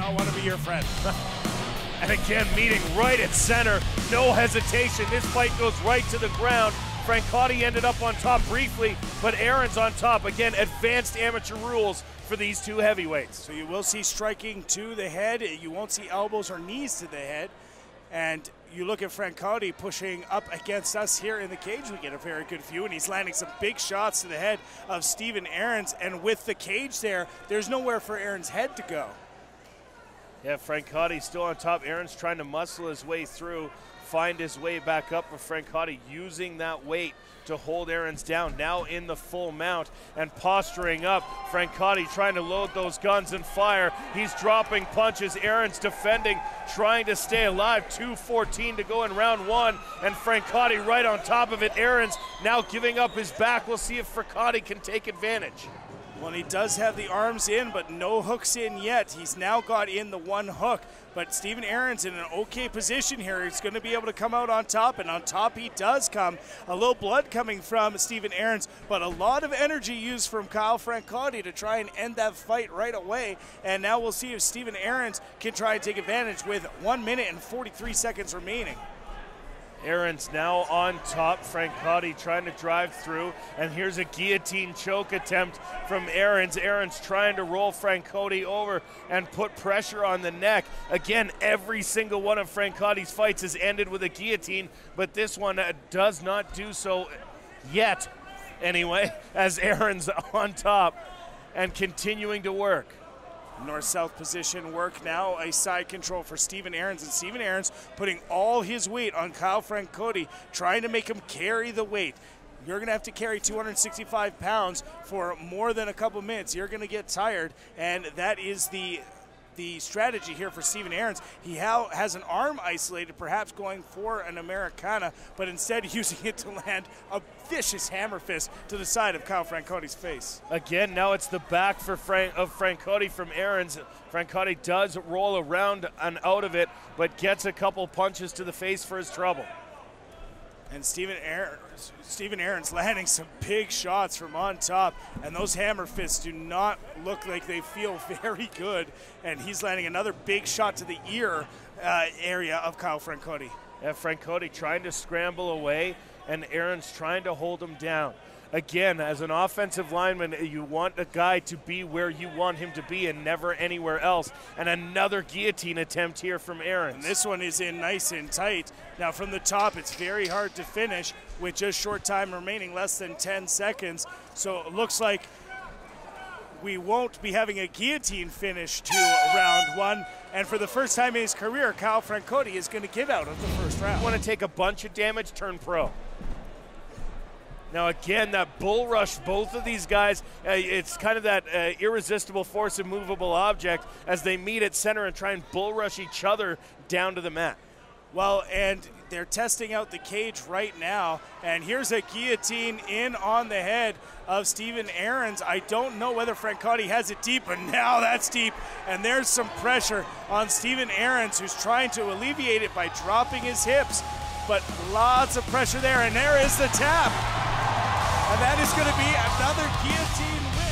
I want to be your friend. And again, meeting right at center, no hesitation. This fight goes right to the ground. Francotti ended up on top briefly, but Arens on top. Again, advanced amateur rules for these two heavyweights. So you will see striking to the head. You won't see elbows or knees to the head. And you look at Francotti pushing up against us here in the cage. We get a very good view, and he's landing some big shots to the head of Steven Arens. And with the cage there, there's nowhere for Arens' head to go. Yeah, Francotti still on top. Arens trying to muscle his way through, find his way back up, but Francotti using that weight to hold Arens down. Now in the full mount and posturing up. Francotti trying to load those guns and fire. He's dropping punches. Arens defending, trying to stay alive. 2:14 to go in round one, and Francotti right on top of it. Arens now giving up his back. We'll see if Francotti can take advantage. Well, he does have the arms in, but no hooks in yet. He's now got in the one hook, but Steven Arens in an okay position here. He's going to be able to come out on top, and on top he does come. A little blood coming from Steven Arens, but a lot of energy used from Kyle Francotti to try and end that fight right away. And now we'll see if Steven Arens can try and take advantage with 1 minute and 43 seconds remaining. Arens now on top. Francotti trying to drive through, and here's a guillotine choke attempt from Arens. Arens trying to roll Francotti over and put pressure on the neck. Again, every single one of Francotti's fights has ended with a guillotine, but this one does not do so yet, anyway, as Arens on top and continuing to work. North-south position work now, a side control for Steven Arens, and Steven Arens putting all his weight on Kyle Francotti, trying to make him carry the weight. You're going to have to carry 265 pounds for more than a couple minutes. You're going to get tired, and that is the strategy here for Steven Arens. He has an arm isolated, perhaps going for an Americana, but instead using it to land a vicious hammer fist to the side of Kyle Francotti's face. Again, now it's the back of Francotti from Arens. Francotti does roll around and out of it, but gets a couple punches to the face for his trouble. And Steven Arens landing some big shots from on top, and those hammer fists do not look like they feel very good. And he's landing another big shot to the ear area of Kyle Francotti. Yeah, Francotti trying to scramble away, and Arens trying to hold him down. Again, as an offensive lineman, you want a guy to be where you want him to be and never anywhere else. And another guillotine attempt here from Arens. And this one is in nice and tight. Now from the top, it's very hard to finish with just short time remaining, less than 10 seconds. So it looks like we won't be having a guillotine finish to round one. And for the first time in his career, Kyle Francotti is going to get out of the first round. You want to take a bunch of damage, turn pro. Now again, that bull rush, both of these guys, it's kind of that irresistible force, immovable object as they meet at center and try and bull rush each other down to the mat. Well, and they're testing out the cage right now, and here's a guillotine in on the head of Steven Arens. I don't know whether Francotti has it deep, but now that's deep, and there's some pressure on Steven Arens, who's trying to alleviate it by dropping his hips, but lots of pressure there, and there is the tap. And that is going to be another guillotine win.